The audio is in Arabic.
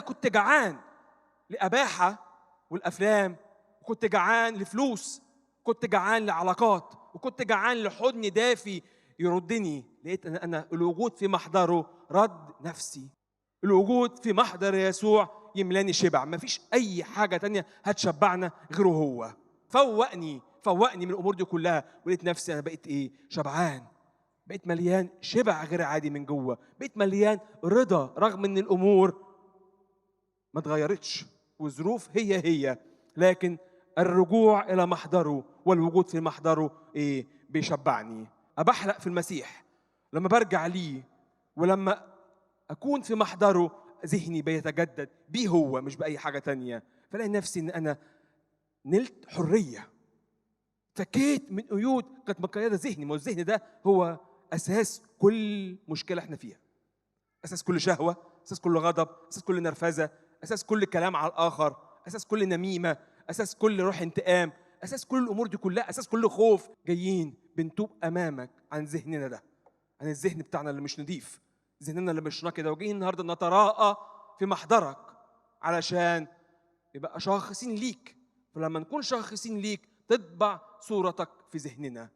كنت جعان لأباحة والأفلام، وكنت جعان لفلوس، كنت جعان لعلاقات، وكنت جعان لحضن دافي يردني. لقيت أنا الوجود في محضره رد نفسي. الوجود في محضر يسوع يملاني شبع. مفيش أي حاجة تانية هتشبعنا غيره هو. فوقني من الأمور دي كلها، ولقيت نفسي أنا بقيت إيه؟ شبعان. بقيت مليان شبع غير عادي من جوه. بقيت مليان رضا رغم إن الأمور ما اتغيرتش والظروف هي، لكن الرجوع إلى محضره والوجود في محضره إيه؟ بيشبعني. أبحلق في المسيح لما برجع ليه، ولما أكون في محضره ذهني بيتجدد بيه هو مش بأي حاجة تانية. فلاقي نفسي إن أنا نلت حرية، فكيت من قيود كانت مقيدة ذهني. ما هو الذهن ده هو أساس كل مشكلة احنا فيها، أساس كل شهوة، أساس كل غضب، أساس كل نرفزة، أساس كل كلام على الآخر، أساس كل نميمة، أساس كل روح انتقام، أساس كل الأمور دي كلها، أساس كل خوف. جايين بنتوب أمامك عن ذهننا ده، عن الذهن بتاعنا اللي مش نضيف، ذهننا اللي مش نقي ده، وجايين النهارده نتراءى في محضرك علشان يبقى شاخصين ليك. فلما نكون شاخصين ليك تطبع صورتك في ذهننا.